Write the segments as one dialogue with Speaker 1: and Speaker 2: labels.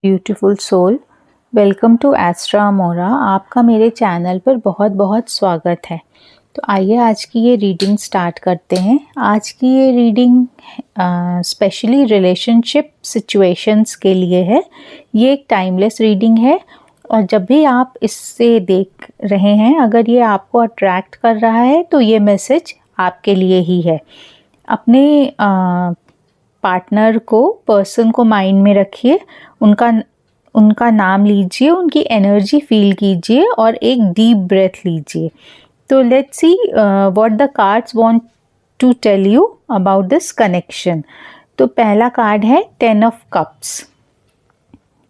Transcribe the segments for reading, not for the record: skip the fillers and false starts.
Speaker 1: Beautiful soul, welcome to Astra Amora. आपका मेरे channel पर बहुत बहुत स्वागत है। तो आइए आज की ये रीडिंग स्टार्ट करते हैं। आज की ये रीडिंग स्पेशली रिलेशनशिप सिचुएशंस के लिए है। ये एक टाइमलेस रीडिंग है और जब भी आप इससे देख रहे हैं, अगर ये आपको अट्रैक्ट कर रहा है तो ये मैसेज आपके लिए ही है। अपने पार्टनर को, पर्सन को माइंड में रखिए, उनका नाम लीजिए, उनकी एनर्जी फील कीजिए और एक डीप ब्रेथ लीजिए। तो let's see what the cards want to tell you about this connection. तो पहला कार्ड है 10 ऑफ कप्स।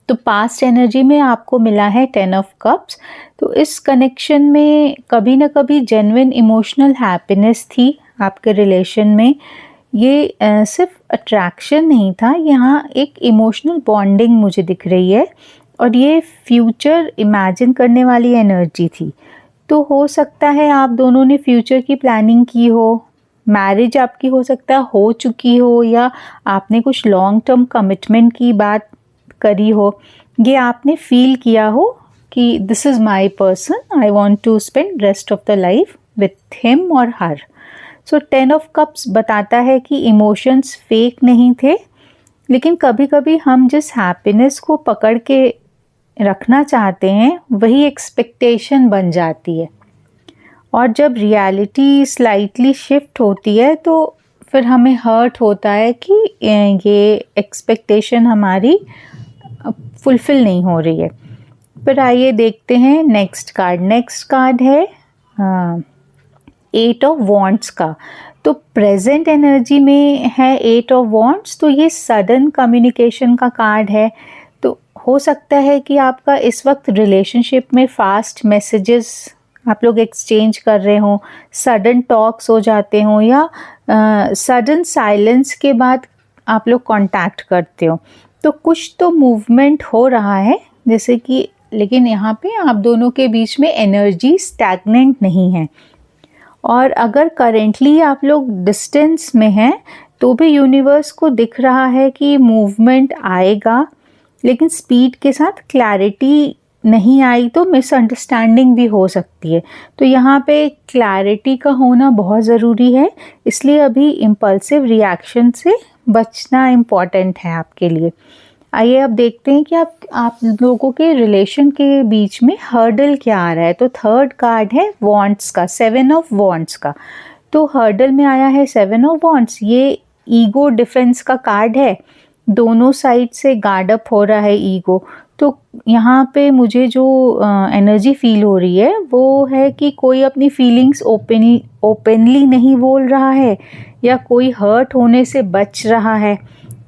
Speaker 1: तो पास्ट एनर्जी में आपको मिला है 10 ऑफ कप्स। तो इस कनेक्शन में कभी ना कभी जेन्युइन इमोशनल हैप्पीनेस थी आपके रिलेशन में। ये सिर्फ अट्रैक्शन नहीं था, यहाँ एक इमोशनल बॉन्डिंग मुझे दिख रही है और ये फ्यूचर इमेजिन करने वाली एनर्जी थी। तो हो सकता है आप दोनों ने फ्यूचर की प्लानिंग की हो, मैरिज आपकी हो सकता है हो चुकी हो, या आपने कुछ लॉन्ग टर्म कमिटमेंट की बात करी हो। ये आपने फील किया हो कि this is my person, I want to spend rest of the life with him और हर। सो 10 ऑफ कप्स बताता है कि इमोशंस फेक नहीं थे, लेकिन कभी कभी हम जिस हैप्पीनेस को पकड़ के रखना चाहते हैं वही एक्सपेक्टेशन बन जाती है, और जब रियलिटी स्लाइटली शिफ्ट होती है तो फिर हमें हर्ट होता है कि ये एक्सपेक्टेशन हमारी फुलफिल नहीं हो रही है। फिर आइए देखते हैं नेक्स्ट कार्ड। नेक्स्ट कार्ड है 8 ऑफ वॉन्ड्स का। तो प्रेजेंट एनर्जी में है 8 ऑफ वॉन्ड्स, तो ये सडन कम्युनिकेशन का कार्ड है। तो हो सकता है कि आपका इस वक्त रिलेशनशिप में फास्ट मैसेजेस आप लोग एक्सचेंज कर रहे हो, सडन टॉक्स हो जाते हो, या सडन साइलेंस के बाद आप लोग कांटेक्ट करते हो। तो कुछ तो मूवमेंट हो रहा है जैसे कि, लेकिन यहाँ पे आप दोनों के बीच में एनर्जी स्टैग्नेंट नहीं है। और अगर करेंटली आप लोग डिस्टेंस में हैं तो भी यूनिवर्स को दिख रहा है कि मूवमेंट आएगा, लेकिन स्पीड के साथ क्लैरिटी नहीं आई तो मिसअंडरस्टैंडिंग भी हो सकती है। तो यहाँ पे क्लैरिटी का होना बहुत ज़रूरी है, इसलिए अभी इम्पल्सिव रिएक्शन से बचना इम्पॉर्टेंट है आपके लिए। आइए अब देखते हैं कि आप लोगों के रिलेशन के बीच में हर्डल क्या आ रहा है। तो थर्ड कार्ड है वॉन्ट्स का, 7 ऑफ वॉन्ट्स का। तो हर्डल में आया है 7 ऑफ वॉन्ट्स। ये ईगो डिफेंस का कार्ड है, दोनों साइड से गार्ड अप हो रहा है ईगो। तो यहाँ पे मुझे जो एनर्जी फील हो रही है वो है कि कोई अपनी फीलिंग्स ओपनली नहीं बोल रहा है, या कोई हर्ट होने से बच रहा है,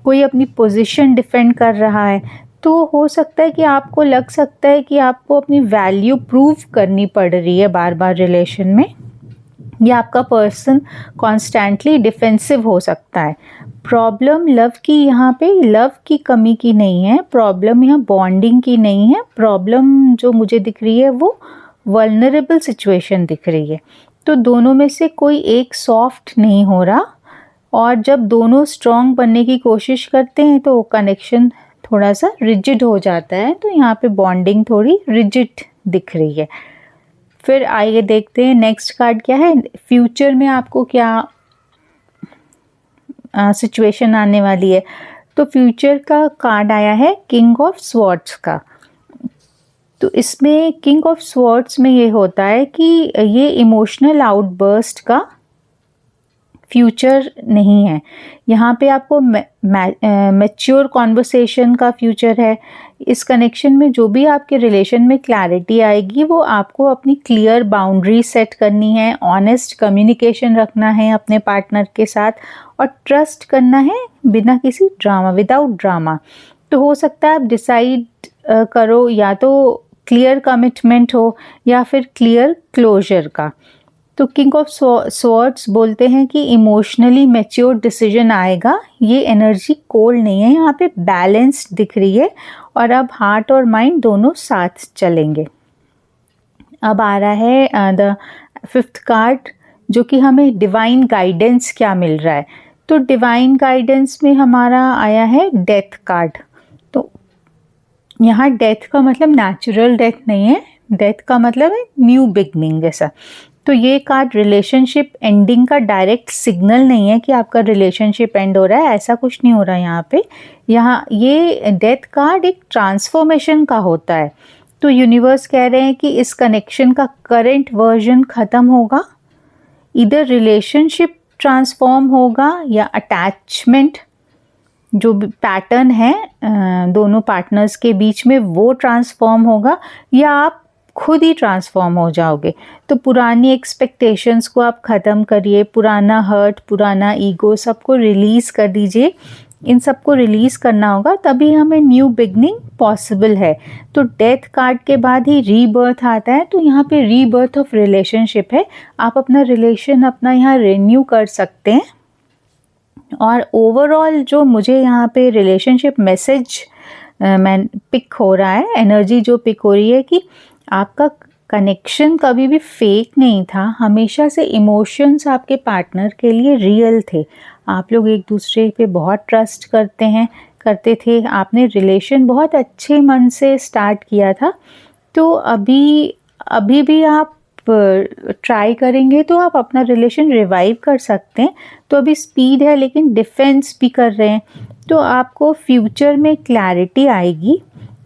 Speaker 1: कोई अपनी पोजीशन डिफेंड कर रहा है। तो हो सकता है कि आपको लग सकता है कि आपको अपनी वैल्यू प्रूव करनी पड़ रही है बार बार रिलेशन में, या आपका पर्सन कॉन्स्टेंटली डिफेंसिव हो सकता है। प्रॉब्लम लव की यहाँ पे लव की कमी की नहीं है, प्रॉब्लम यहाँ बॉन्डिंग की नहीं है। प्रॉब्लम जो मुझे दिख रही है वो वल्नरेबल सिचुएशन दिख रही है। तो दोनों में से कोई एक सॉफ्ट नहीं हो रहा, और जब दोनों स्ट्रॉन्ग बनने की कोशिश करते हैं तो कनेक्शन थोड़ा सा रिजिड हो जाता है। तो यहाँ पे बॉन्डिंग थोड़ी रिजिड दिख रही है। फिर आइए देखते हैं नेक्स्ट कार्ड क्या है। फ्यूचर में आपको क्या सिचुएशन आने वाली है। तो फ्यूचर का कार्ड आया है किंग ऑफ स्वॉर्ड्स का। तो इसमें किंग ऑफ स्वॉर्ड्स में ये होता है कि ये इमोशनल आउटबर्स्ट का फ्यूचर नहीं है। यहाँ पे आपको मैच्योर कॉन्वर्सेशन का फ्यूचर है। इस कनेक्शन में जो भी आपके रिलेशन में क्लैरिटी आएगी वो आपको अपनी क्लियर बाउंड्री सेट करनी है, ऑनेस्ट कम्युनिकेशन रखना है अपने पार्टनर के साथ, और ट्रस्ट करना है बिना किसी ड्रामा, विदाउट ड्रामा। तो हो सकता है आप डिसाइड करो या तो क्लियर कमिटमेंट हो या फिर क्लियर क्लोजर का। तो किंग ऑफ स्वॉर्ड्स बोलते हैं कि इमोशनली मैच्योर डिसीजन आएगा। ये एनर्जी कोल्ड नहीं है, यहाँ पे बैलेंस्ड दिख रही है, और अब हार्ट और माइंड दोनों साथ चलेंगे। अब आ रहा है द 5th कार्ड, जो कि हमें डिवाइन गाइडेंस क्या मिल रहा है। तो डिवाइन गाइडेंस में हमारा आया है डेथ कार्ड। तो यहाँ डेथ का मतलब नेचुरल डेथ नहीं है, डेथ का मतलब है न्यू बिगनिंग जैसा। तो ये कार्ड रिलेशनशिप एंडिंग का डायरेक्ट सिग्नल नहीं है कि आपका रिलेशनशिप एंड हो रहा है, ऐसा कुछ नहीं हो रहा है यहाँ पे। यहाँ ये डेथ कार्ड एक ट्रांसफॉर्मेशन का होता है। तो यूनिवर्स कह रहे हैं कि इस कनेक्शन का करंट वर्जन ख़त्म होगा, इधर रिलेशनशिप ट्रांसफॉर्म होगा या अटैचमेंट जो पैटर्न है दोनों पार्टनर्स के बीच में वो ट्रांसफॉर्म होगा, या आप खुद ही ट्रांसफॉर्म हो जाओगे। तो पुरानी एक्सपेक्टेशंस को आप ख़त्म करिए, पुराना हर्ट, पुराना ईगो सबको रिलीज़ कर दीजिए। इन सबको रिलीज़ करना होगा, तभी हमें न्यू बिगनिंग पॉसिबल है। तो डेथ कार्ड के बाद ही रीबर्थ आता है, तो यहाँ पे रीबर्थ ऑफ रिलेशनशिप है। आप अपना रिलेशन अपना यहाँ रिन्यू कर सकते हैं। और ओवरऑल जो मुझे यहाँ पे रिलेशनशिप मैसेज मैं पिक हो रहा है, एनर्जी जो पिक हो रही है कि आपका कनेक्शन कभी भी फेक नहीं था, हमेशा से इमोशंस आपके पार्टनर के लिए रियल थे। आप लोग एक दूसरे पे बहुत ट्रस्ट करते थे, आपने रिलेशन बहुत अच्छे मन से स्टार्ट किया था। तो अभी भी आप ट्राई करेंगे तो आप अपना रिलेशन रिवाइव कर सकते हैं। तो अभी स्पीड है लेकिन डिफेंस भी कर रहे हैं, तो आपको फ्यूचर में क्लैरिटी आएगी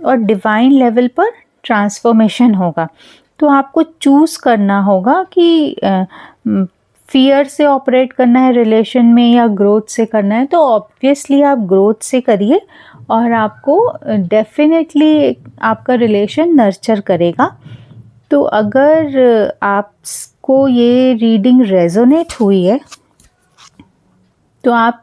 Speaker 1: और डिवाइन लेवल पर ट्रांसफॉर्मेशन होगा। तो आपको चूज़ करना होगा कि फियर से ऑपरेट करना है रिलेशन में या ग्रोथ से करना है। तो ऑब्वियसली आप ग्रोथ से करिए और आपको डेफिनेटली आपका रिलेशन नर्चर करेगा। तो अगर आपको ये रीडिंग रेजोनेट हुई है तो आप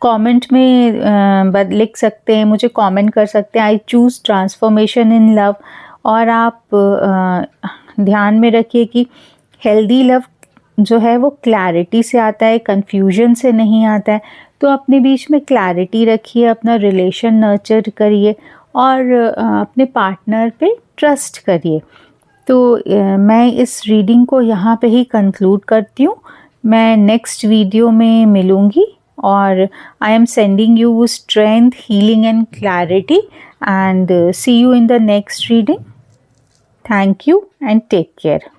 Speaker 1: कमेंट में लिख सकते हैं, मुझे कमेंट कर सकते हैं, I choose transformation in love. और आप ध्यान में रखिए कि हेल्दी लव जो है वो क्लैरिटी से आता है, कन्फ्यूजन से नहीं आता है। तो अपने बीच में क्लैरिटी रखिए, अपना रिलेशन नर्चर करिए और अपने पार्टनर पे ट्रस्ट करिए। तो मैं इस रीडिंग को यहाँ पे ही कंक्लूड करती हूँ। मैं नेक्स्ट वीडियो में मिलूँगी और I am sending you strength, healing and clarity and see you in the next reading. Thank you and take care.